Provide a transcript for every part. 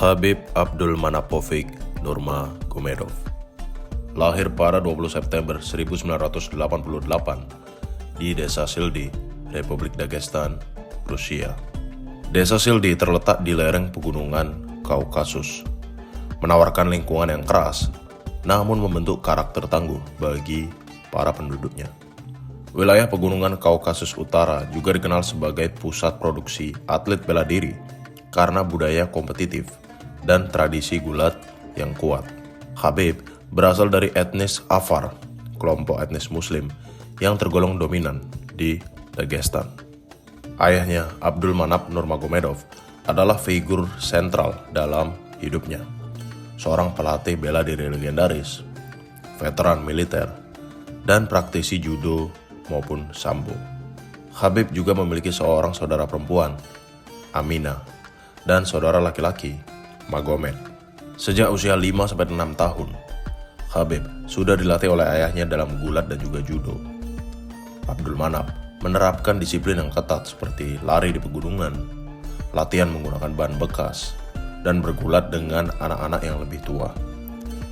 Khabib Abdulmanapovic Nurmagomedov lahir pada 20 September 1988 di Desa Sildi, Republik Dagestan, Rusia. Desa Sildi terletak di lereng pegunungan Kaukasus, menawarkan lingkungan yang keras, namun membentuk karakter tangguh bagi para penduduknya. Wilayah pegunungan Kaukasus Utara juga dikenal sebagai pusat produksi atlet bela diri karena budaya kompetitif dan tradisi gulat yang kuat. Khabib berasal dari etnis Afar, kelompok etnis Muslim yang tergolong dominan di Dagestan. Ayahnya, Abdulmanap Nurmagomedov, adalah figur sentral dalam hidupnya. Seorang pelatih bela diri legendaris, veteran militer, dan praktisi judo maupun sambo. Khabib juga memiliki seorang saudara perempuan, Amina, dan saudara laki-laki, Magomed. Sejak usia 5-6 tahun, Khabib sudah dilatih oleh ayahnya dalam gulat dan juga judo. Abdulmanap menerapkan disiplin yang ketat seperti lari di pegunungan, latihan menggunakan ban bekas, dan bergulat dengan anak-anak yang lebih tua.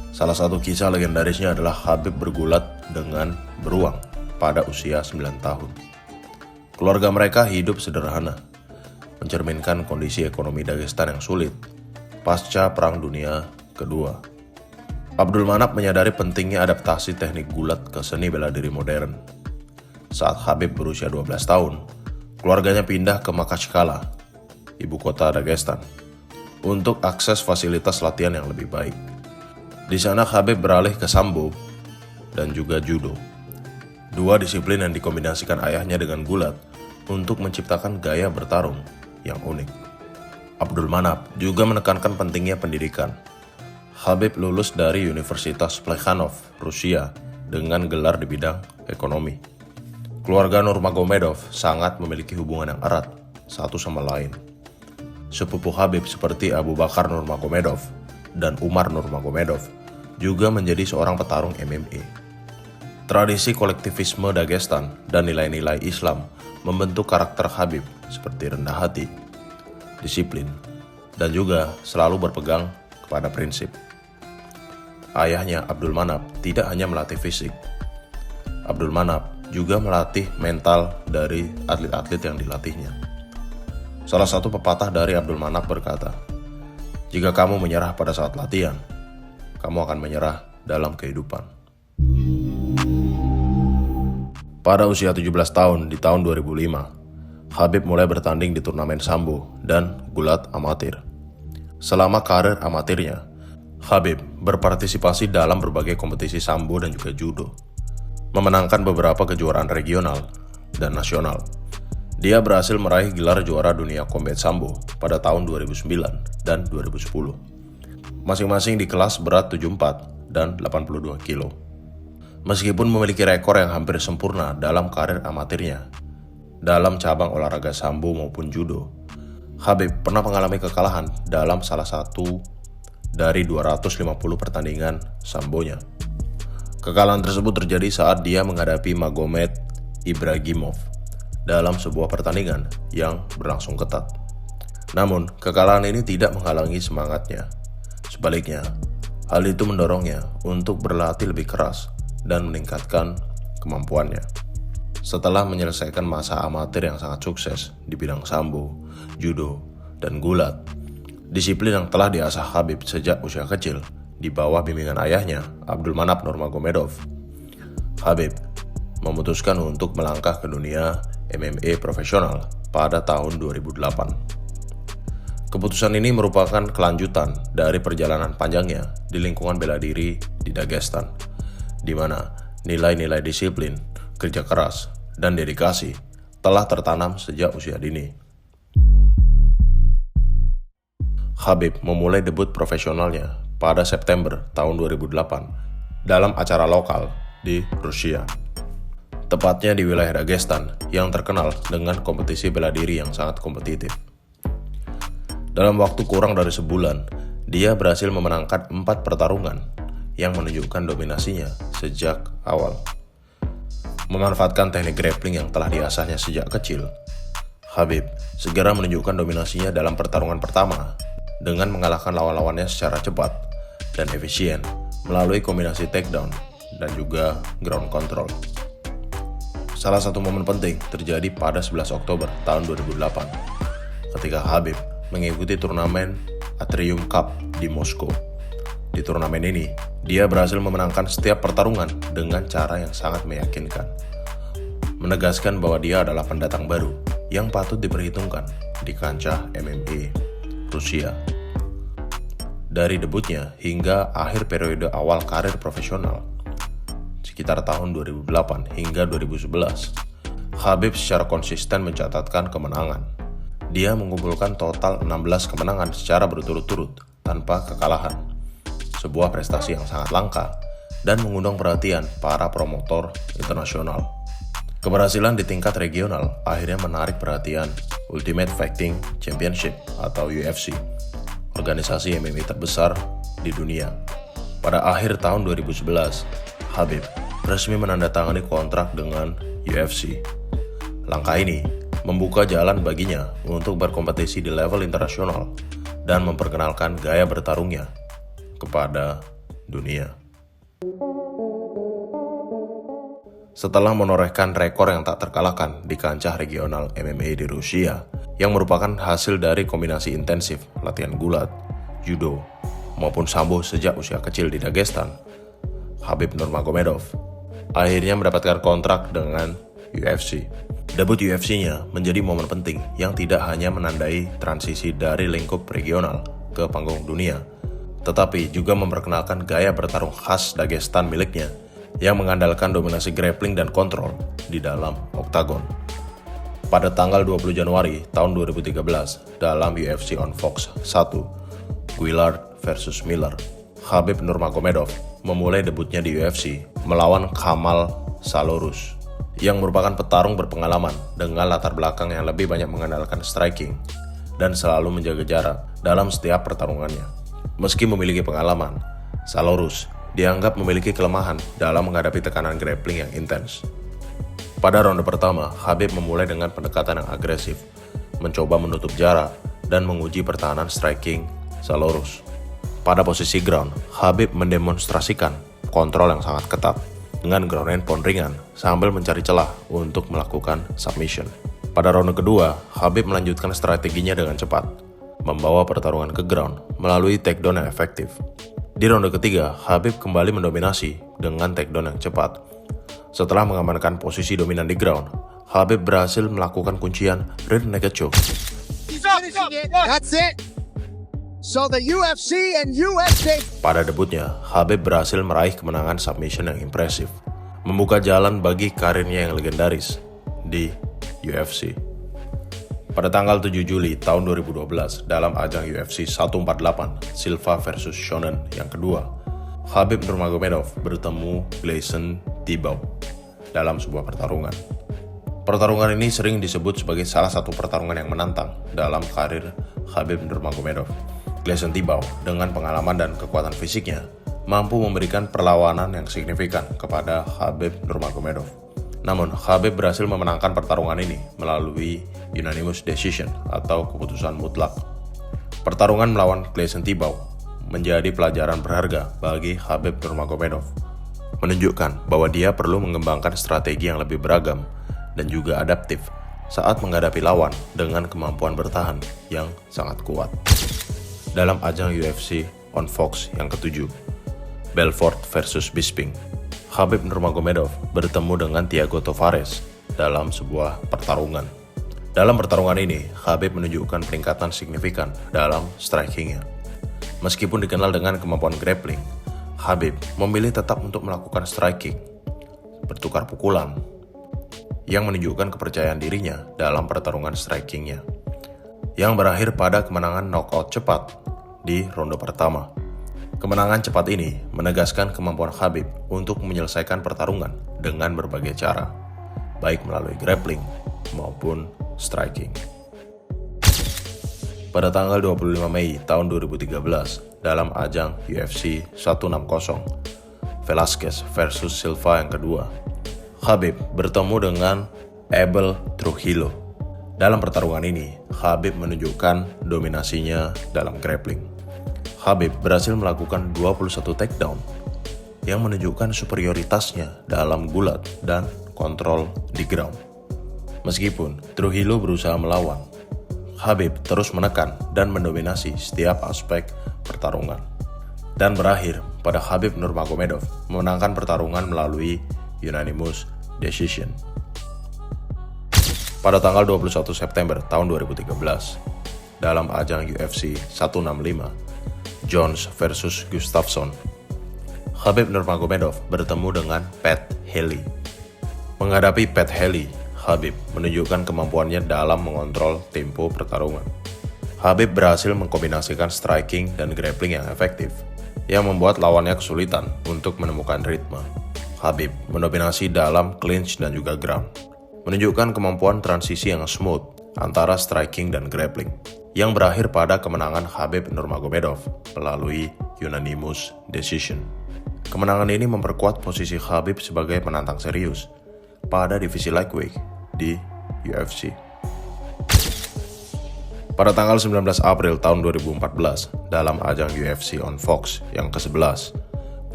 Salah satu kisah legendarisnya adalah Khabib bergulat dengan beruang pada usia 9 tahun. Keluarga mereka hidup sederhana, mencerminkan kondisi ekonomi Dagestan yang sulit pasca Perang Dunia Kedua. Abdulmanap menyadari pentingnya adaptasi teknik gulat ke seni bela diri modern. Saat Khabib berusia 12 tahun, keluarganya pindah ke Makhatchkala, ibu kota Dagestan, untuk akses fasilitas latihan yang lebih baik. Di sana Khabib beralih ke sambo dan juga judo, dua disiplin yang dikombinasikan ayahnya dengan gulat untuk menciptakan gaya bertarung yang unik. Abdulmanap juga menekankan pentingnya pendidikan. Khabib lulus dari Universitas Plekhanov, Rusia, dengan gelar di bidang ekonomi. Keluarga Nurmagomedov sangat memiliki hubungan yang erat satu sama lain. Sepupu Khabib seperti Abu Bakar Nurmagomedov dan Umar Nurmagomedov juga menjadi seorang petarung MMA. Tradisi kolektivisme Dagestan dan nilai-nilai Islam membentuk karakter Khabib seperti rendah hati, disiplin, dan juga selalu berpegang kepada prinsip. Ayahnya, Abdulmanap, tidak hanya melatih fisik. Abdulmanap juga melatih mental dari atlet-atlet yang dilatihnya. Salah satu pepatah dari Abdulmanap berkata, "Jika kamu menyerah pada saat latihan, kamu akan menyerah dalam kehidupan." Pada usia 17 tahun di tahun 2005, Khabib mulai bertanding di turnamen sambo dan gulat amatir. Selama karir amatirnya, Khabib berpartisipasi dalam berbagai kompetisi sambo dan juga judo, memenangkan beberapa kejuaraan regional dan nasional. Dia berhasil meraih gelar juara dunia combat sambo pada tahun 2009 dan 2010, masing-masing di kelas berat 74 dan 82 kilo. Meskipun memiliki rekor yang hampir sempurna dalam karir amatirnya, dalam cabang olahraga sambo maupun judo, Khabib pernah mengalami kekalahan dalam salah satu dari 250 pertandingan sambonya. Kekalahan tersebut terjadi saat dia menghadapi Magomed Ibragimov dalam sebuah pertandingan yang berlangsung ketat. Namun, kekalahan ini tidak menghalangi semangatnya. Sebaliknya, hal itu mendorongnya untuk berlatih lebih keras dan meningkatkan kemampuannya. Setelah menyelesaikan masa amatir yang sangat sukses di bidang sambo, judo, dan gulat, disiplin yang telah diasah Khabib sejak usia kecil di bawah bimbingan ayahnya, Abdulmanap Nurmagomedov, Khabib memutuskan untuk melangkah ke dunia MMA profesional pada tahun 2008. Keputusan ini merupakan kelanjutan dari perjalanan panjangnya di lingkungan bela diri di Dagestan, di mana nilai-nilai disiplin, kerja keras, dan dedikasi telah tertanam sejak usia dini. Khabib memulai debut profesionalnya pada September tahun 2008 dalam acara lokal di Rusia, tepatnya di wilayah Dagestan yang terkenal dengan kompetisi bela diri yang sangat kompetitif. Dalam waktu kurang dari sebulan, dia berhasil memenangkan 4 pertarungan yang menunjukkan dominasinya sejak awal. Memanfaatkan teknik grappling yang telah diasahnya sejak kecil, Khabib segera menunjukkan dominasinya dalam pertarungan pertama dengan mengalahkan lawan-lawannya secara cepat dan efisien melalui kombinasi takedown dan juga ground control. Salah satu momen penting terjadi pada 11 Oktober tahun 2008 ketika Khabib mengikuti turnamen Atrium Cup di Moskow. Di turnamen ini, dia berhasil memenangkan setiap pertarungan dengan cara yang sangat meyakinkan, menegaskan bahwa dia adalah pendatang baru yang patut diperhitungkan di kancah MMA Rusia. Dari debutnya hingga akhir periode awal karir profesional, sekitar tahun 2008 hingga 2011, Khabib secara konsisten mencatatkan kemenangan. Dia mengumpulkan total 16 kemenangan secara berturut-turut tanpa kekalahan, sebuah prestasi yang sangat langka dan mengundang perhatian para promotor internasional. Keberhasilan di tingkat regional akhirnya menarik perhatian Ultimate Fighting Championship atau UFC, organisasi MMA terbesar di dunia. Pada akhir tahun 2011, Khabib resmi menandatangani kontrak dengan UFC. Langkah ini membuka jalan baginya untuk berkompetisi di level internasional dan memperkenalkan gaya bertarungnya kepada dunia. Setelah menorehkan rekor yang tak terkalahkan di kancah regional MMA di Rusia, yang merupakan hasil dari kombinasi intensif latihan gulat, judo, maupun sambo sejak usia kecil di Dagestan, Khabib Nurmagomedov akhirnya mendapatkan kontrak dengan UFC. Debut UFC-nya menjadi momen penting yang tidak hanya menandai transisi dari lingkup regional ke panggung dunia, tetapi juga memperkenalkan gaya bertarung khas Dagestan miliknya yang mengandalkan dominasi grappling dan kontrol di dalam oktagon. Pada tanggal 20 Januari tahun 2013 dalam UFC on Fox 1, Guillard vs Miller, Khabib Nurmagomedov memulai debutnya di UFC melawan Kamal Salorus yang merupakan petarung berpengalaman dengan latar belakang yang lebih banyak mengandalkan striking dan selalu menjaga jarak dalam setiap pertarungannya. Meski memiliki pengalaman, Salorus dianggap memiliki kelemahan dalam menghadapi tekanan grappling yang intens. Pada ronde pertama, Khabib memulai dengan pendekatan yang agresif, mencoba menutup jarak dan menguji pertahanan striking Salorus. Pada posisi ground, Khabib mendemonstrasikan kontrol yang sangat ketat dengan ground and pound ringan sambil mencari celah untuk melakukan submission. Pada ronde kedua, Khabib melanjutkan strateginya dengan cepat, membawa pertarungan ke ground melalui takedown yang efektif. Di ronde ketiga, Khabib kembali mendominasi dengan takedown yang cepat. Setelah mengamankan posisi dominan di ground, Khabib berhasil melakukan kuncian rear naked choke. That's it. So the UFC and UFC. Pada debutnya, Khabib berhasil meraih kemenangan submission yang impresif, membuka jalan bagi karirnya yang legendaris di UFC. Pada tanggal 7 Juli tahun 2012 dalam ajang UFC 148 Silva vs Shonen yang kedua, Khabib Nurmagomedov bertemu Gleison Tibau dalam sebuah pertarungan. Pertarungan ini sering disebut sebagai salah satu pertarungan yang menantang dalam karir Khabib Nurmagomedov. Gleison Tibau dengan pengalaman dan kekuatan fisiknya mampu memberikan perlawanan yang signifikan kepada Khabib Nurmagomedov. Namun, Khabib berhasil memenangkan pertarungan ini melalui unanimous decision atau keputusan mutlak. Pertarungan melawan Gleison Tibau menjadi pelajaran berharga bagi Khabib Nurmagomedov, menunjukkan bahwa dia perlu mengembangkan strategi yang lebih beragam dan juga adaptif saat menghadapi lawan dengan kemampuan bertahan yang sangat kuat. Dalam ajang UFC on Fox yang ketujuh, Belfort vs Bisping, Khabib Nurmagomedov bertemu dengan Thiago Tavares dalam sebuah pertarungan. Dalam pertarungan ini, Khabib menunjukkan peningkatan signifikan dalam strikingnya. Meskipun dikenal dengan kemampuan grappling, Khabib memilih tetap untuk melakukan striking, bertukar pukulan, yang menunjukkan kepercayaan dirinya dalam pertarungan strikingnya, yang berakhir pada kemenangan knockout cepat di ronde pertama. Kemenangan cepat ini menegaskan kemampuan Khabib untuk menyelesaikan pertarungan dengan berbagai cara, baik melalui grappling maupun striking. Pada tanggal 25 Mei tahun 2013 dalam ajang UFC 160 Velasquez vs Silva yang kedua, Khabib bertemu dengan Abel Trujillo Dalam pertarungan ini, Khabib menunjukkan dominasinya dalam grappling. Khabib berhasil melakukan 21 takedown yang menunjukkan superioritasnya dalam gulat dan kontrol di ground. Meskipun Trujillo berusaha melawan, Khabib terus menekan dan mendominasi setiap aspek pertarungan. Dan berakhir pada Khabib Nurmagomedov memenangkan pertarungan melalui unanimous decision. Pada tanggal 21 September tahun 2013, dalam ajang UFC 165, Jones versus Gustafsson, Khabib Nurmagomedov bertemu dengan Pat Healy. Menghadapi Pat Healy, Khabib menunjukkan kemampuannya dalam mengontrol tempo pertarungan. Khabib berhasil mengkombinasikan striking dan grappling yang efektif, yang membuat lawannya kesulitan untuk menemukan ritme. Khabib mendominasi dalam clinch dan juga ground, menunjukkan kemampuan transisi yang smooth antara striking dan grappling, yang berakhir pada kemenangan Khabib Nurmagomedov melalui unanimous decision. Kemenangan ini memperkuat posisi Khabib sebagai penantang serius pada divisi lightweight di UFC. Pada tanggal 19 April tahun 2014, dalam ajang UFC on Fox yang ke-11,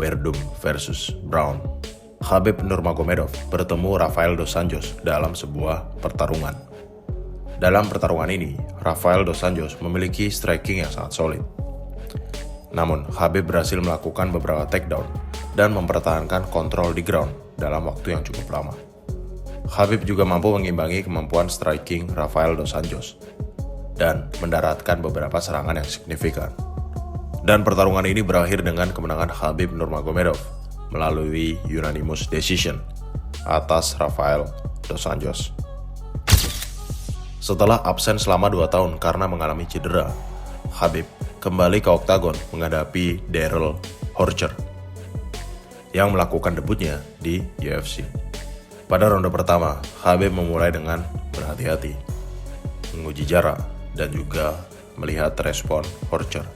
Werdum versus Brown, Khabib Nurmagomedov bertemu Rafael dos Anjos dalam sebuah pertarungan. Dalam pertarungan ini, Rafael dos Anjos memiliki striking yang sangat solid. Namun, Khabib berhasil melakukan beberapa takedown dan mempertahankan kontrol di ground dalam waktu yang cukup lama. Khabib juga mampu mengimbangi kemampuan striking Rafael dos Anjos dan mendaratkan beberapa serangan yang signifikan. Dan pertarungan ini berakhir dengan kemenangan Khabib Nurmagomedov melalui unanimous decision atas Rafael dos Anjos. Setelah absen selama 2 tahun karena mengalami cedera, Khabib kembali ke oktagon menghadapi Darrell Horcher yang melakukan debutnya di UFC. Pada ronde pertama, Khabib memulai dengan berhati-hati, menguji jarak, dan juga melihat respon Horcher.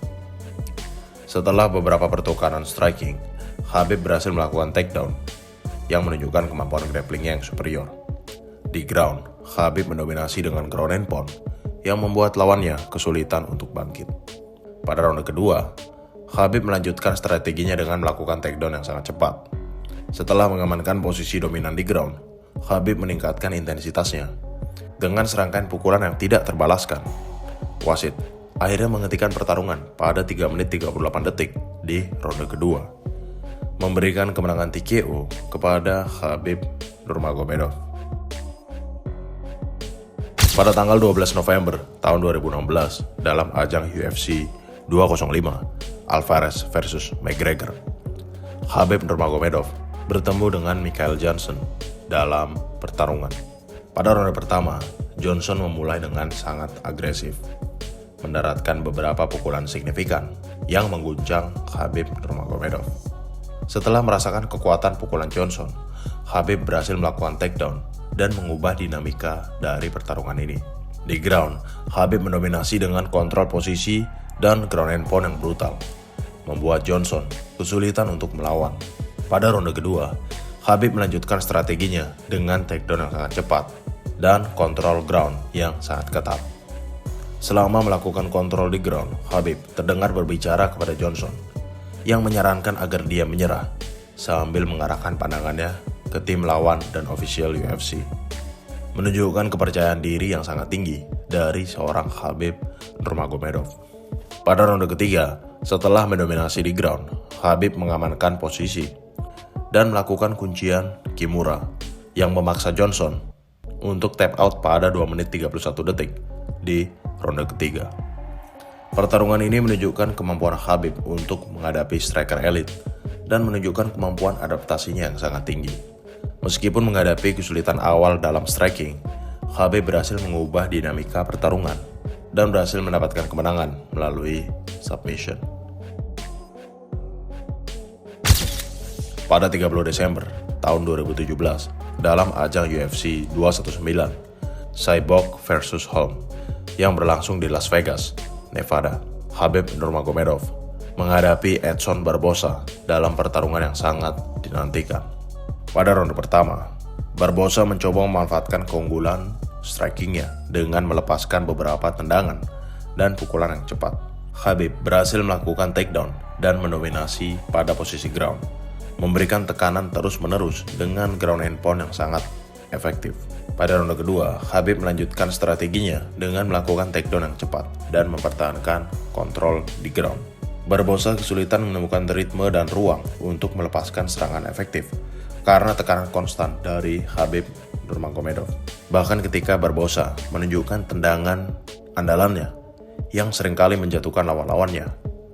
Setelah beberapa pertukaran striking, Khabib berhasil melakukan takedown yang menunjukkan kemampuan grapplingnya yang superior. Di ground, Khabib mendominasi dengan ground and pound yang membuat lawannya kesulitan untuk bangkit. Pada ronde kedua, Khabib melanjutkan strateginya dengan melakukan takedown yang sangat cepat. Setelah mengamankan posisi dominan di ground, Khabib meningkatkan intensitasnya dengan serangkaian pukulan yang tidak terbalaskan. Wasit akhirnya menghentikan pertarungan pada 3 menit 38 detik di ronde kedua, memberikan kemenangan TKO kepada Khabib Nurmagomedov. Pada tanggal 12 November tahun 2016, dalam ajang UFC 205, Alvarez versus McGregor, Khabib Nurmagomedov bertemu dengan Michael Johnson dalam pertarungan. Pada ronde pertama, Johnson memulai dengan sangat agresif, mendaratkan beberapa pukulan signifikan yang mengguncang Khabib Nurmagomedov. Setelah merasakan kekuatan pukulan Johnson, Khabib berhasil melakukan takedown dan mengubah dinamika dari pertarungan ini. Di ground, Khabib mendominasi dengan kontrol posisi dan ground and pound yang brutal, membuat Johnson kesulitan untuk melawan. Pada ronde kedua, Khabib melanjutkan strateginya dengan takedown yang sangat cepat dan kontrol ground yang sangat ketat. Selama melakukan kontrol di ground, Khabib terdengar berbicara kepada Johnson yang menyarankan agar dia menyerah sambil mengarahkan pandangannya ke tim lawan dan ofisial UFC, menunjukkan kepercayaan diri yang sangat tinggi dari seorang Khabib Nurmagomedov. Pada ronde ketiga, setelah mendominasi di ground, Khabib mengamankan posisi dan melakukan kuncian Kimura yang memaksa Johnson untuk tap out pada 2 menit 31 detik di ronde ketiga. Pertarungan ini menunjukkan kemampuan Khabib untuk menghadapi striker elit dan menunjukkan kemampuan adaptasinya yang sangat tinggi. Meskipun menghadapi kesulitan awal dalam striking, Khabib berhasil mengubah dinamika pertarungan dan berhasil mendapatkan kemenangan melalui submission. Pada 30 Desember tahun 2017, dalam ajang UFC 219, Cyborg versus Holm yang berlangsung di Las Vegas, Nevada, Khabib Nurmagomedov menghadapi Edson Barbosa dalam pertarungan yang sangat dinantikan. Pada ronde pertama, Barbosa mencoba memanfaatkan keunggulan strikingnya dengan melepaskan beberapa tendangan dan pukulan yang cepat. Khabib berhasil melakukan takedown dan mendominasi pada posisi ground, memberikan tekanan terus-menerus dengan ground and pound yang sangat efektif. Pada ronde kedua, Khabib melanjutkan strateginya dengan melakukan takedown yang cepat dan mempertahankan kontrol di ground. Barbosa kesulitan menemukan ritme dan ruang untuk melepaskan serangan efektif karena tekanan konstan dari Khabib Nurmagomedov. Bahkan ketika Barbosa menunjukkan tendangan andalannya yang seringkali menjatuhkan lawan-lawannya,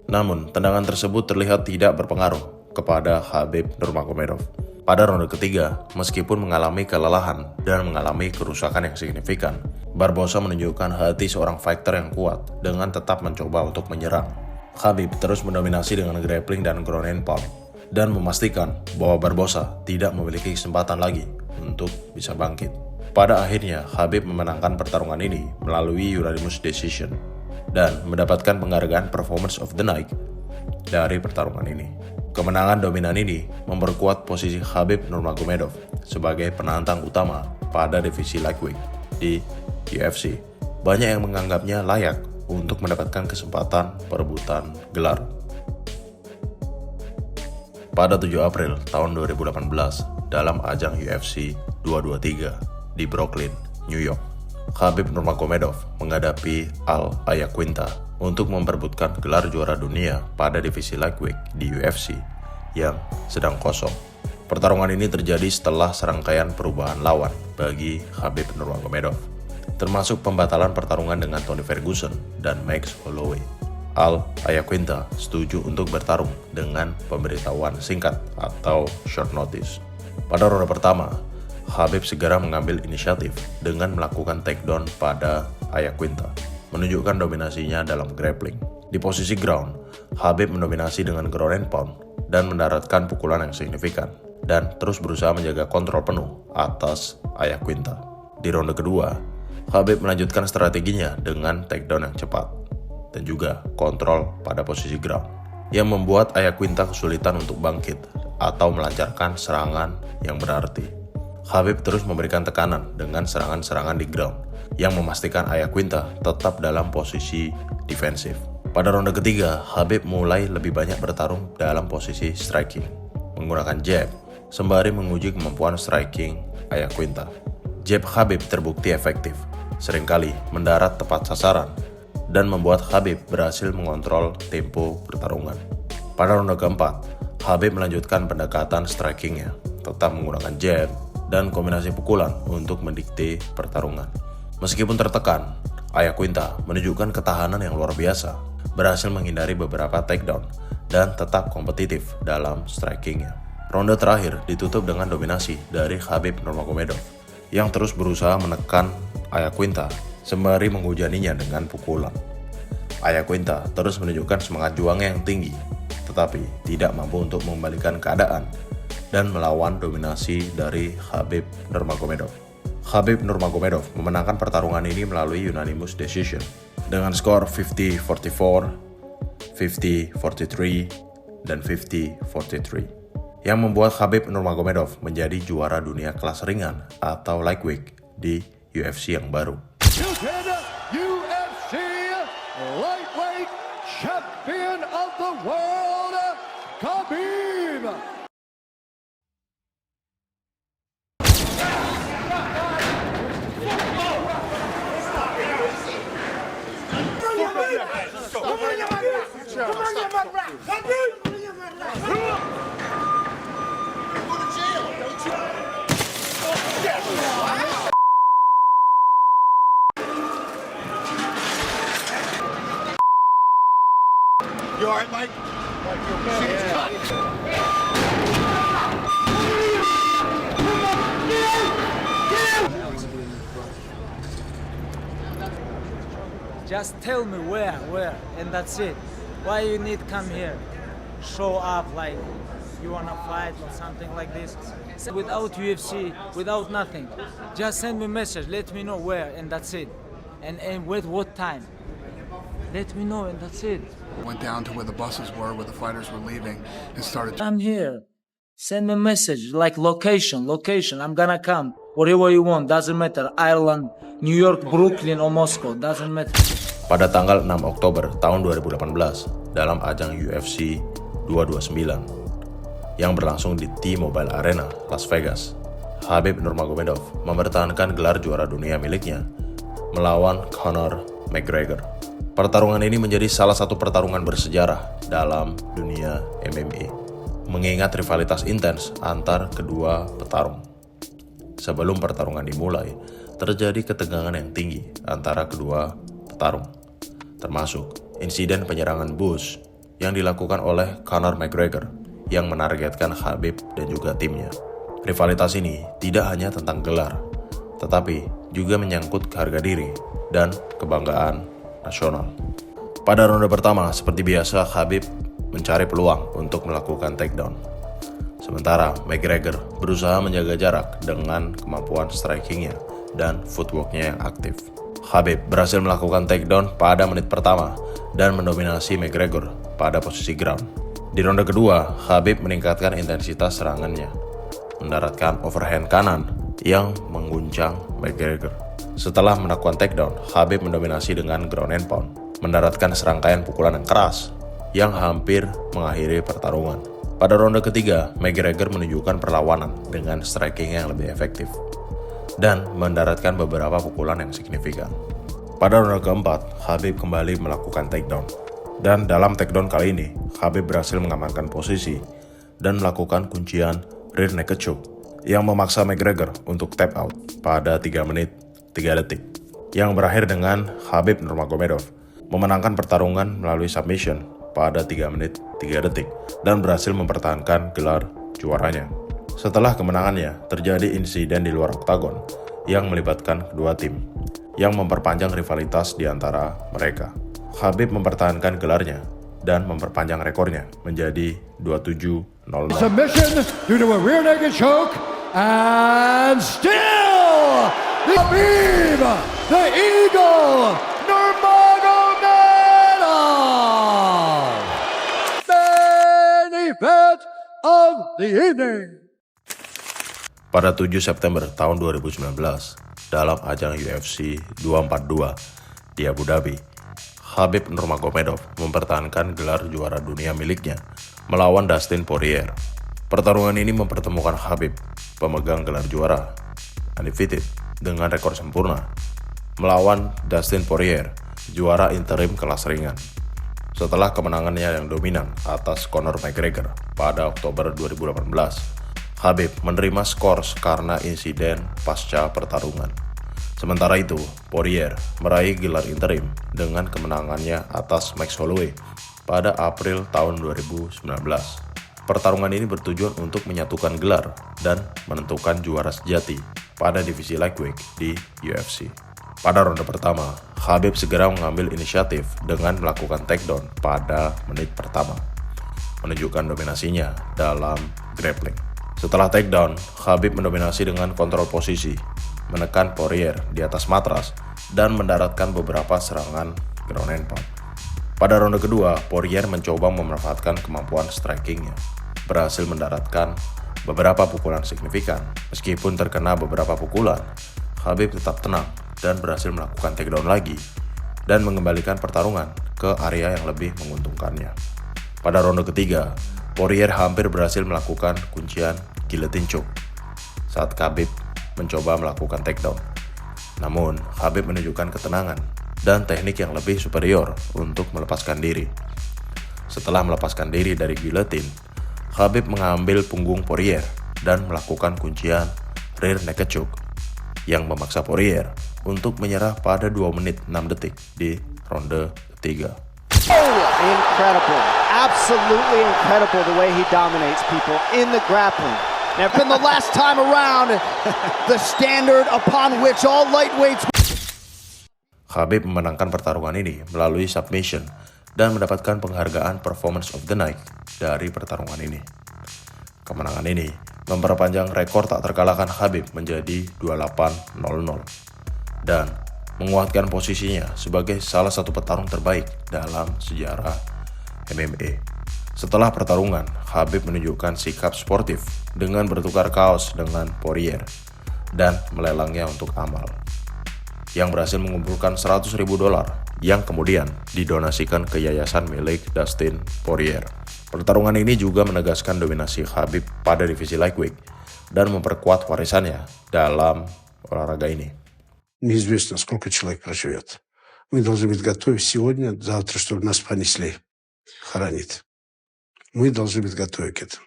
namun tendangan tersebut terlihat tidak berpengaruh kepada Khabib Nurmagomedov. Pada ronde ketiga, meskipun mengalami kelelahan dan mengalami kerusakan yang signifikan, Barbosa menunjukkan hati seorang fighter yang kuat dengan tetap mencoba untuk menyerang. Khabib terus mendominasi dengan grappling dan ground and pound, dan memastikan bahwa Barbosa tidak memiliki kesempatan lagi untuk bisa bangkit. Pada akhirnya, Khabib memenangkan pertarungan ini melalui unanimous decision dan mendapatkan penghargaan Performance of the Night dari pertarungan ini. Kemenangan dominan ini memperkuat posisi Khabib Nurmagomedov sebagai penantang utama pada divisi lightweight di UFC. Banyak yang menganggapnya layak untuk mendapatkan kesempatan perebutan gelar. Pada 7 April tahun 2018, dalam ajang UFC 223 di Brooklyn, New York, Khabib Nurmagomedov menghadapi Al Iaquinta untuk memperebutkan gelar juara dunia pada divisi lightweight di UFC yang sedang kosong. Pertarungan ini terjadi setelah serangkaian perubahan lawan bagi Khabib Nurmagomedov, termasuk pembatalan pertarungan dengan Tony Ferguson dan Max Holloway. Al Iaquinta setuju untuk bertarung dengan pemberitahuan singkat atau short notice. Pada ronde pertama, Khabib segera mengambil inisiatif dengan melakukan takedown pada Iaquinta, menunjukkan dominasinya dalam grappling. Di posisi ground, Khabib mendominasi dengan ground and pound dan mendaratkan pukulan yang signifikan, dan terus berusaha menjaga kontrol penuh atas Iaquinta. Di ronde kedua, Khabib melanjutkan strateginya dengan takedown yang cepat dan juga kontrol pada posisi ground, yang membuat Iaquinta kesulitan untuk bangkit atau melancarkan serangan yang berarti. Khabib terus memberikan tekanan dengan serangan-serangan di ground yang memastikan Iaquinta tetap dalam posisi defensif. Pada ronde ketiga, Khabib mulai lebih banyak bertarung dalam posisi striking, menggunakan jab sembari menguji kemampuan striking Iaquinta. Jab Khabib terbukti efektif, seringkali mendarat tepat sasaran dan membuat Khabib berhasil mengontrol tempo pertarungan. Pada ronde keempat, Khabib melanjutkan pendekatan strikingnya, tetap menggunakan jab dan kombinasi pukulan untuk mendikte pertarungan. Meskipun tertekan, Iaquinta menunjukkan ketahanan yang luar biasa, berhasil menghindari beberapa takedown dan tetap kompetitif dalam strikingnya. Ronde terakhir ditutup dengan dominasi dari Khabib Nurmagomedov yang terus berusaha menekan Iaquinta sembari menghujaninya dengan pukulan. Iaquinta terus menunjukkan semangat juangnya yang tinggi, tetapi tidak mampu untuk mengembalikan keadaan dan melawan dominasi dari Khabib Nurmagomedov. Khabib Nurmagomedov memenangkan pertarungan ini melalui unanimous decision dengan skor 50-44, 50-43, dan 50-43 yang membuat Khabib Nurmagomedov menjadi juara dunia kelas ringan atau lightweight di UFC yang baru. UFC lightweight champion of the world, Khabib. You all right, Mike? Just tell me where, and that's it. Why you need come here? Show up like you wanna fight or something like this. Without UFC, without nothing. Just send me a message, let me know where, and that's it. And with what time? Let me know, and that's it. Went down to where the buses were, where the fighters were leaving, and started. I'm here. Send me a message, like location, I'm gonna come. whatever you want, doesn't matter. Ireland, New York, Brooklyn, or Moscow, doesn't matter. Pada tanggal 6 Oktober tahun 2018 dalam ajang UFC 229 yang berlangsung di T-Mobile Arena, Las Vegas, Khabib Nurmagomedov mempertahankan gelar juara dunia miliknya melawan Conor McGregor. Pertarungan ini menjadi salah satu pertarungan bersejarah dalam dunia MMA, mengingat rivalitas intens antar kedua petarung. Sebelum pertarungan dimulai, terjadi ketegangan yang tinggi antara kedua petarung, termasuk insiden penyerangan Bush yang dilakukan oleh Conor McGregor yang menargetkan Khabib dan juga timnya. Rivalitas ini tidak hanya tentang gelar, tetapi juga menyangkut harga diri dan kebanggaan nasional. Pada ronde pertama, seperti biasa, Khabib mencari peluang untuk melakukan takedown. Sementara McGregor berusaha menjaga jarak dengan kemampuan strikingnya dan footworknya yang aktif. Khabib berhasil melakukan takedown pada menit pertama dan mendominasi McGregor pada posisi ground. Di ronde kedua, Khabib meningkatkan intensitas serangannya, mendaratkan overhand kanan yang mengguncang McGregor. Setelah melakukan takedown, Khabib mendominasi dengan ground and pound, mendaratkan serangkaian pukulan yang keras yang hampir mengakhiri pertarungan. Pada ronde ketiga, McGregor menunjukkan perlawanan dengan striking yang lebih efektif dan mendaratkan beberapa pukulan yang signifikan. Pada ronde keempat, Khabib kembali melakukan takedown. Dan dalam takedown kali ini, Khabib berhasil mengamankan posisi dan melakukan kuncian rear naked choke yang memaksa McGregor untuk tap out pada 3 menit 3 detik, yang berakhir dengan Khabib Nurmagomedov memenangkan pertarungan melalui submission pada 3 menit 3 detik dan berhasil mempertahankan gelar juaranya. Setelah kemenangannya, terjadi insiden di luar oktagon yang melibatkan kedua tim yang memperpanjang rivalitas di antara mereka. Khabib mempertahankan gelarnya dan memperpanjang rekornya menjadi 27-0. Submission due to a rear naked choke, and still Khabib, the Eagle, Nurmagomedov, main event of the evening. Pada 7 September tahun 2019, dalam ajang UFC 242 di Abu Dhabi, Khabib Nurmagomedov mempertahankan gelar juara dunia miliknya melawan Dustin Poirier. Pertarungan ini mempertemukan Khabib, pemegang gelar juara undefeated dengan rekor sempurna, melawan Dustin Poirier, juara interim kelas ringan. Setelah kemenangannya yang dominan atas Conor McGregor pada Oktober 2018, Khabib menerima skor karena insiden pasca pertarungan. Sementara itu, Poirier meraih gelar interim dengan kemenangannya atas Max Holloway pada April tahun 2019. Pertarungan ini bertujuan untuk menyatukan gelar dan menentukan juara sejati pada divisi lightweight di UFC. Pada ronde pertama, Khabib segera mengambil inisiatif dengan melakukan takedown pada menit pertama, menunjukkan dominasinya dalam grappling. Setelah takedown, Khabib mendominasi dengan kontrol posisi, menekan Poirier di atas matras, dan mendaratkan beberapa serangan ground and pound. Pada ronde kedua, Poirier mencoba memanfaatkan kemampuan strikingnya, berhasil mendaratkan beberapa pukulan signifikan. Meskipun terkena beberapa pukulan, Khabib tetap tenang dan berhasil melakukan takedown lagi dan mengembalikan pertarungan ke area yang lebih menguntungkannya. Pada ronde ketiga, Poirier hampir berhasil melakukan kuncian guillotine choke saat Khabib mencoba melakukan takedown. Namun, Khabib menunjukkan ketenangan dan teknik yang lebih superior untuk melepaskan diri. Setelah melepaskan diri dari guillotine, Khabib mengambil punggung Poirier dan melakukan kuncian rear naked choke yang memaksa Poirier untuk menyerah pada 2 menit 6 detik di ronde ketiga. Incredible, absolutely incredible the way he dominates people in the grappling. Now, from the last time around, the standard upon which all lightweights. Khabib memenangkan pertarungan ini melalui submission dan mendapatkan penghargaan Performance of the Night dari pertarungan ini. Kemenangan ini memperpanjang rekor tak terkalahkan Khabib menjadi 28-0 dan menguatkan posisinya sebagai salah satu petarung terbaik dalam sejarah MMA. Setelah pertarungan, Khabib menunjukkan sikap sportif dengan bertukar kaos dengan Poirier dan melelangnya untuk amal, yang berhasil mengumpulkan $100.000 yang kemudian didonasikan ke yayasan milik Dustin Poirier. Pertarungan ini juga menegaskan dominasi Khabib pada divisi lightweight dan memperkuat warisannya dalam olahraga ini. Неизвестно, сколько человек проживет. Мы должны быть готовы сегодня, завтра, чтобы нас понесли, хоронить. Мы должны быть готовы к этому.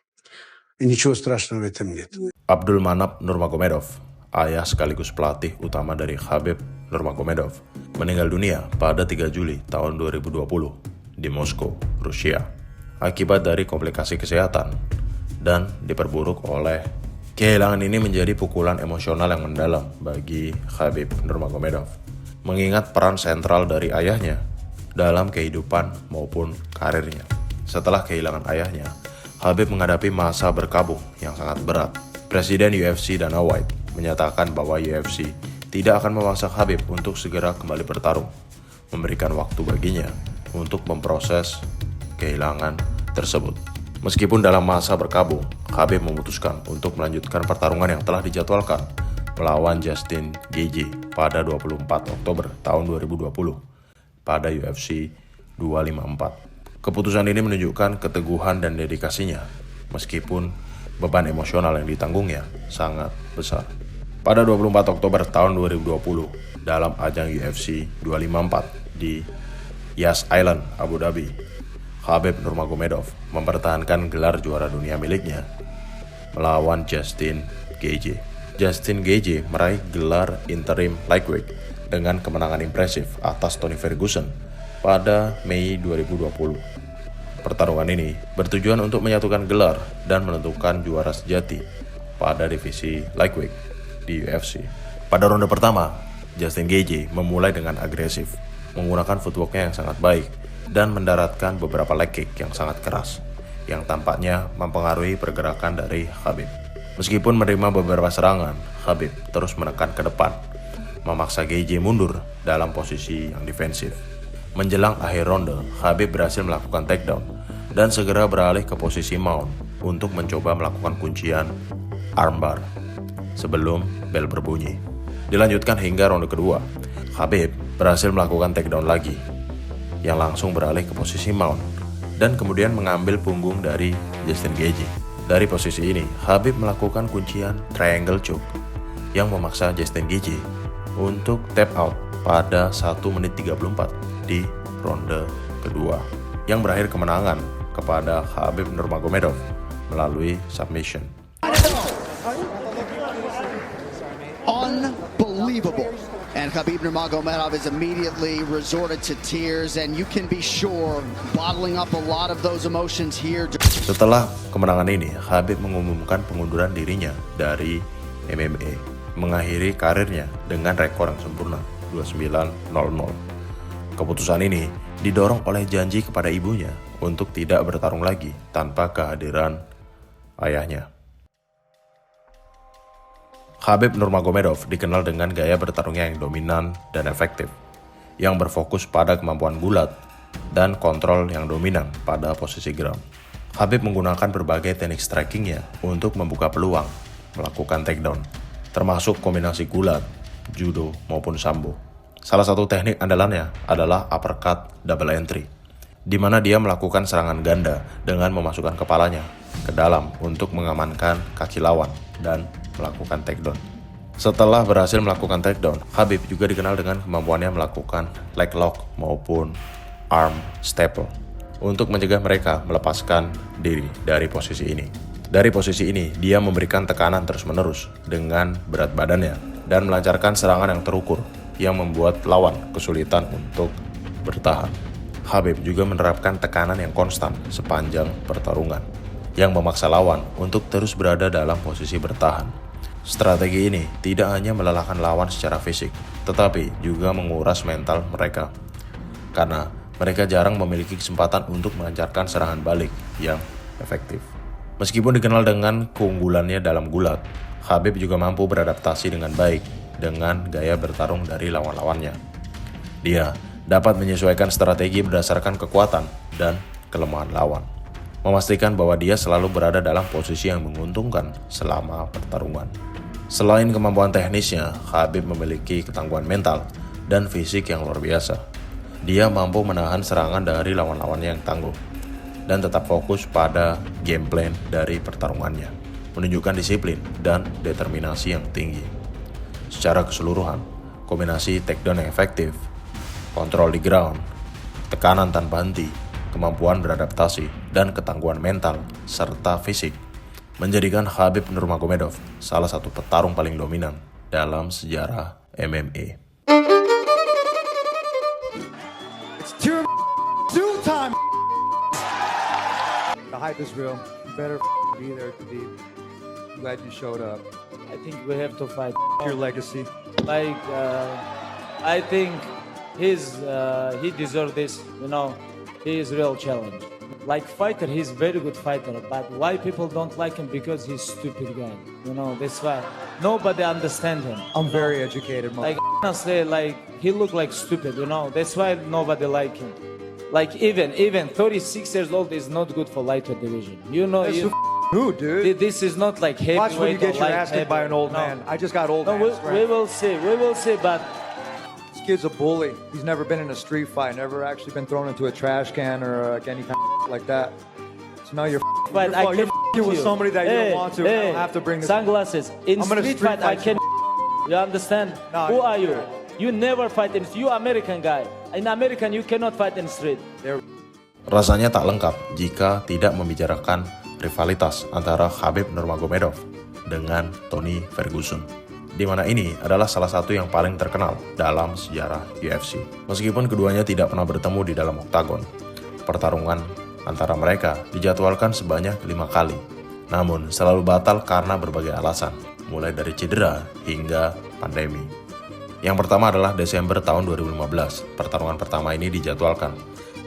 И ничего страшного в этом нет. Abdulmanap Nurmagomedov, ayah sekaligus pelatih utama dari Khabib Nurmagomedov, meninggal dunia pada 3 Juli tahun 2020 di Moskow, Rusia, akibat dari komplikasi kesehatan dan diperburuk oleh kehilangan. Ini menjadi pukulan emosional yang mendalam bagi Khabib Nurmagomedov, mengingat peran sentral dari ayahnya dalam kehidupan maupun karirnya. Setelah kehilangan ayahnya, Khabib menghadapi masa berkabung yang sangat berat. Presiden UFC Dana White menyatakan bahwa UFC tidak akan memaksa Khabib untuk segera kembali bertarung, memberikan waktu baginya untuk memproses kehilangan tersebut. Meskipun dalam masa berkabung, Khabib memutuskan untuk melanjutkan pertarungan yang telah dijadwalkan melawan Justin Gaethje pada 24 Oktober tahun 2020 pada UFC 254. Keputusan ini menunjukkan keteguhan dan dedikasinya, meskipun beban emosional yang ditanggungnya sangat besar. Pada 24 Oktober tahun 2020, dalam ajang UFC 254 di Yas Island, Abu Dhabi, Khabib Nurmagomedov mempertahankan gelar juara dunia miliknya melawan Justin Gaethje. Justin Gaethje meraih gelar interim lightweight dengan kemenangan impresif atas Tony Ferguson pada Mei 2020. Pertarungan ini bertujuan untuk menyatukan gelar dan menentukan juara sejati pada divisi lightweight di UFC. Pada ronde pertama, Justin Gaethje memulai dengan agresif, menggunakan footworknya yang sangat baik dan mendaratkan beberapa leg kick yang sangat keras, yang tampaknya mempengaruhi pergerakan dari Khabib. Meskipun menerima beberapa serangan, Khabib terus menekan ke depan, memaksa Gaethje mundur dalam posisi yang defensif. Menjelang akhir ronde, Khabib berhasil melakukan takedown dan segera beralih ke posisi mount untuk mencoba melakukan kuncian armbar sebelum bel berbunyi. Dilanjutkan hingga ronde kedua, Khabib berhasil melakukan takedown lagi yang langsung beralih ke posisi mount dan kemudian mengambil punggung dari Justin Gaethje. Dari posisi ini, Khabib melakukan kuncian triangle choke yang memaksa Justin Gaethje untuk tap out pada 1 menit 34 di ronde kedua, yang berakhir kemenangan kepada Khabib Nurmagomedov melalui submission. Unbelievable. And Khabib Nurmagomedov is immediately resorted to tears, and you can be sure bottling up a lot of those emotions here. Setelah kemenangan ini, Khabib mengumumkan pengunduran dirinya dari MMA, mengakhiri karirnya dengan rekor yang sempurna 29-0-0. Keputusan ini didorong oleh janji kepada ibunya untuk tidak bertarung lagi tanpa kehadiran ayahnya. Khabib Nurmagomedov dikenal dengan gaya bertarungnya yang dominan dan efektif, yang berfokus pada kemampuan gulat dan kontrol yang dominan pada posisi ground. Khabib menggunakan berbagai teknik strikingnya untuk membuka peluang, melakukan takedown, termasuk kombinasi gulat, judo maupun sambo. Salah satu teknik andalannya adalah uppercut double entry, di mana dia melakukan serangan ganda dengan memasukkan kepalanya ke dalam untuk mengamankan kaki lawan dan melakukan takedown. Setelah berhasil melakukan takedown, Khabib juga dikenal dengan kemampuannya melakukan leg lock maupun arm staple untuk mencegah mereka melepaskan diri dari posisi ini. Dari posisi ini, dia memberikan tekanan terus-menerus dengan berat badannya dan melancarkan serangan yang terukur yang membuat lawan kesulitan untuk bertahan. Khabib juga menerapkan tekanan yang konstan sepanjang pertarungan, yang memaksa lawan untuk terus berada dalam posisi bertahan. Strategi ini tidak hanya melelahkan lawan secara fisik, tetapi juga menguras mental mereka, karena mereka jarang memiliki kesempatan untuk melancarkan serangan balik yang efektif. Meskipun dikenal dengan keunggulannya dalam gulat, Khabib juga mampu beradaptasi dengan baik dengan gaya bertarung dari lawan-lawannya. Dia dapat menyesuaikan strategi berdasarkan kekuatan dan kelemahan lawan, memastikan bahwa dia selalu berada dalam posisi yang menguntungkan selama pertarungan. Selain kemampuan teknisnya, Khabib memiliki ketangguhan mental dan fisik yang luar biasa. Dia mampu menahan serangan dari lawan-lawannya yang tangguh dan tetap fokus pada game plan dari pertarungannya, menunjukkan disiplin dan determinasi yang tinggi. Secara keseluruhan, kombinasi takedown yang efektif, kontrol di ground, tekanan tanpa henti, kemampuan beradaptasi, dan ketangguhan mental serta fisik menjadikan Khabib Nurmagomedov salah satu petarung paling dominan dalam sejarah MMA. It's two-time. The hype is real. You better be there, Khabib. Glad you showed up. I think we have to fight. Your legacy. Like, I think he deserves this. You know, he is real challenge. Like fighter, he's very good fighter. But why people don't like him? Because he's stupid guy. You know, that's why nobody understand him. I'm very educated, Like honestly, like he look like stupid. You know, that's why nobody like him. Like even 36 years old is not good for lightweight division. You know, Who, dude? this is not like heavyweight. Watch when you get or your light ass kicked by an old heavyweight. man. I just got old No, man we strength. will see. We will see. But This kid's a bully. He's never been in a street fight. Never actually been thrown into a trash can or like any kind of like that. So now you're But I you're can with somebody that you don't want to. I don't have to bring this. sunglasses in I'm gonna street street fight. I fight can. You understand? No, Who are you? You never fight in. You American guy. In American, you cannot fight in street. Rasanya tak lengkap jika tidak membicarakan rivalitas antara Khabib Nurmagomedov dengan Tony Ferguson, di mana ini adalah salah satu yang paling terkenal dalam sejarah UFC. Meskipun keduanya tidak pernah bertemu di dalam oktagon, pertarungan antara mereka dijadwalkan sebanyak 5 kali, namun selalu batal karena berbagai alasan, mulai dari cedera hingga pandemi. Yang pertama adalah Desember tahun 2015, pertarungan pertama ini dijadwalkan,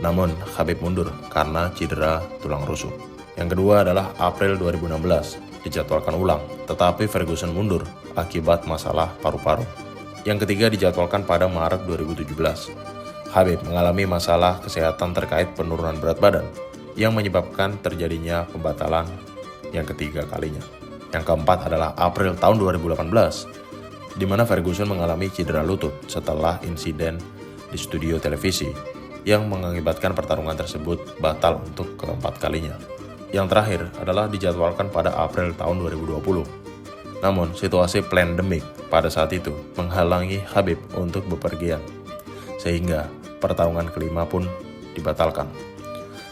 namun Khabib mundur karena cedera tulang rusuk. Yang kedua adalah April 2016, dijadwalkan ulang, tetapi Ferguson mundur akibat masalah paru-paru. Yang ketiga dijadwalkan pada Maret 2017. Khabib mengalami masalah kesehatan terkait penurunan berat badan, yang menyebabkan terjadinya pembatalan yang ketiga kalinya. Yang keempat adalah April tahun 2018, di mana Ferguson mengalami cedera lutut setelah insiden di studio televisi yang mengakibatkan pertarungan tersebut batal untuk keempat kalinya. Yang terakhir adalah dijadwalkan pada April tahun 2020. Namun, situasi pandemik pada saat itu menghalangi Khabib untuk bepergian, sehingga pertarungan kelima pun dibatalkan.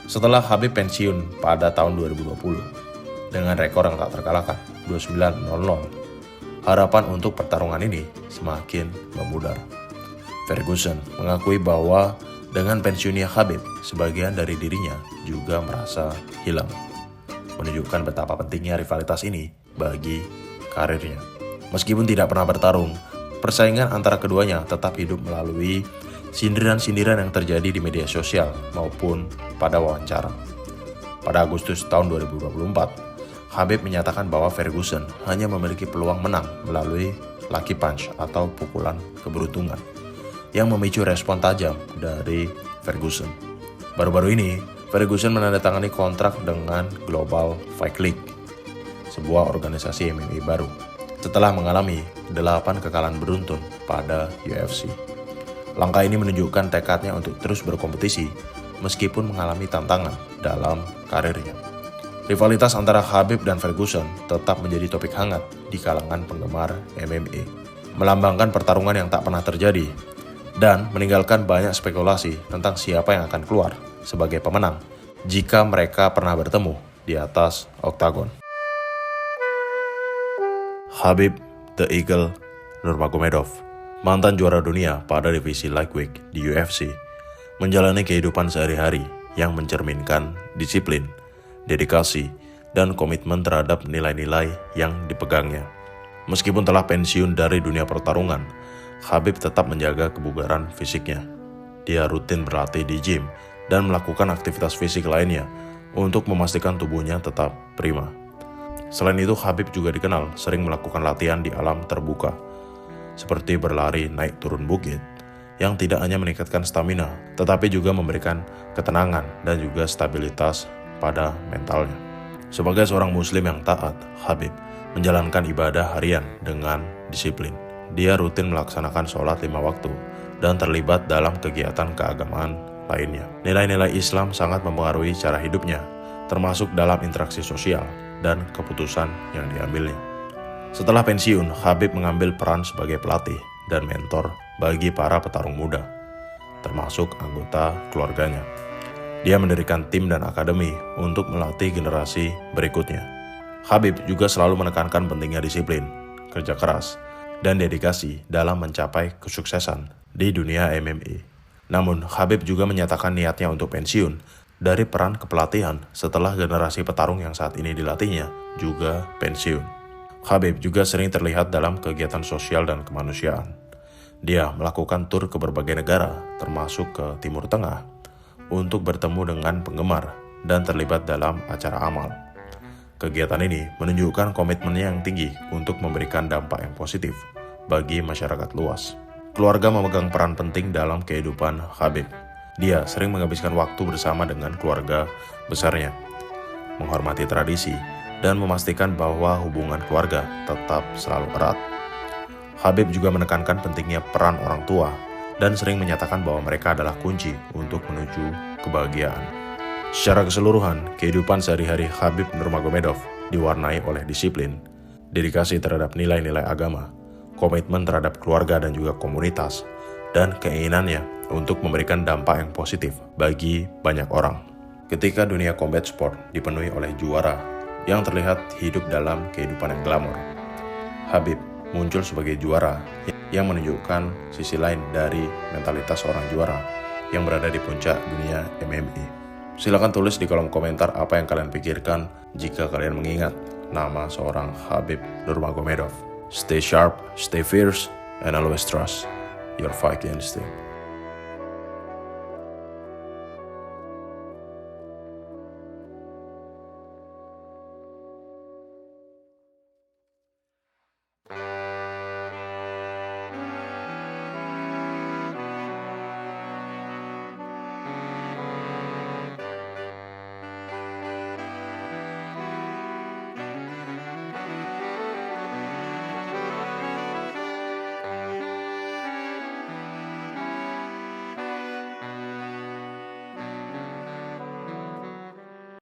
Setelah Khabib pensiun pada tahun 2020, dengan rekor yang tak terkalahkan, 29-0, harapan untuk pertarungan ini semakin memudar. Ferguson mengakui bahwa dengan pensiunnya Khabib, sebagian dari dirinya juga merasa hilang, menunjukkan betapa pentingnya rivalitas ini bagi karirnya. Meskipun tidak pernah bertarung, persaingan antara keduanya tetap hidup melalui sindiran-sindiran yang terjadi di media sosial maupun pada wawancara. Pada Agustus tahun 2024, Khabib menyatakan bahwa Ferguson hanya memiliki peluang menang melalui lucky punch atau pukulan keberuntungan yang memicu respon tajam dari Ferguson. Baru-baru ini, Ferguson menandatangani kontrak dengan Global Fight League, sebuah organisasi MMA baru, setelah mengalami 8 kekalahan beruntun pada UFC. Langkah ini menunjukkan tekadnya untuk terus berkompetisi meskipun mengalami tantangan dalam karirnya. Rivalitas antara Khabib dan Ferguson tetap menjadi topik hangat di kalangan penggemar MMA, melambangkan pertarungan yang tak pernah terjadi dan meninggalkan banyak spekulasi tentang siapa yang akan keluar sebagai pemenang jika mereka pernah bertemu di atas oktagon. Khabib The Eagle Nurmagomedov, mantan juara dunia pada divisi lightweight di UFC, menjalani kehidupan sehari-hari yang mencerminkan disiplin, dedikasi, dan komitmen terhadap nilai-nilai yang dipegangnya. Meskipun telah pensiun dari dunia pertarungan, Khabib tetap menjaga kebugaran fisiknya. Dia rutin berlatih di gym dan melakukan aktivitas fisik lainnya untuk memastikan tubuhnya tetap prima. Selain itu, Khabib juga dikenal sering melakukan latihan di alam terbuka, seperti berlari naik turun bukit, yang tidak hanya meningkatkan stamina, tetapi juga memberikan ketenangan dan juga stabilitas pada mentalnya. Sebagai seorang muslim yang taat, Khabib menjalankan ibadah harian dengan disiplin. Dia rutin melaksanakan sholat 5 waktu dan terlibat dalam kegiatan keagamaan lainnya. Nilai-nilai Islam sangat mempengaruhi cara hidupnya, termasuk dalam interaksi sosial dan keputusan yang diambilnya. Setelah pensiun, Khabib mengambil peran sebagai pelatih dan mentor bagi para petarung muda, termasuk anggota keluarganya. Dia mendirikan tim dan akademi untuk melatih generasi berikutnya. Khabib juga selalu menekankan pentingnya disiplin, kerja keras, dan dedikasi dalam mencapai kesuksesan di dunia MMA. Namun, Khabib juga menyatakan niatnya untuk pensiun dari peran kepelatihan setelah generasi petarung yang saat ini dilatihnya juga pensiun. Khabib juga sering terlihat dalam kegiatan sosial dan kemanusiaan. Dia melakukan tur ke berbagai negara, termasuk ke Timur Tengah, untuk bertemu dengan penggemar dan terlibat dalam acara amal. Kegiatan ini menunjukkan komitmennya yang tinggi untuk memberikan dampak yang positif bagi masyarakat luas. Keluarga memegang peran penting dalam kehidupan Khabib. Dia sering menghabiskan waktu bersama dengan keluarga besarnya, menghormati tradisi, dan memastikan bahwa hubungan keluarga tetap selalu erat. Khabib juga menekankan pentingnya peran orang tua dan sering menyatakan bahwa mereka adalah kunci untuk menuju kebahagiaan. Secara keseluruhan, kehidupan sehari-hari Khabib Nurmagomedov diwarnai oleh disiplin, dedikasi terhadap nilai-nilai agama, komitmen terhadap keluarga dan juga komunitas, dan keinginannya untuk memberikan dampak yang positif bagi banyak orang. Ketika dunia combat sport dipenuhi oleh juara yang terlihat hidup dalam kehidupan yang glamor, Khabib muncul sebagai juara yang menunjukkan sisi lain dari mentalitas seorang juara yang berada di puncak dunia MMA. Silakan tulis di kolom komentar apa yang kalian pikirkan jika kalian mengingat nama seorang Khabib Nurmagomedov. Stay sharp, stay fierce, and always trust your fighting instinct.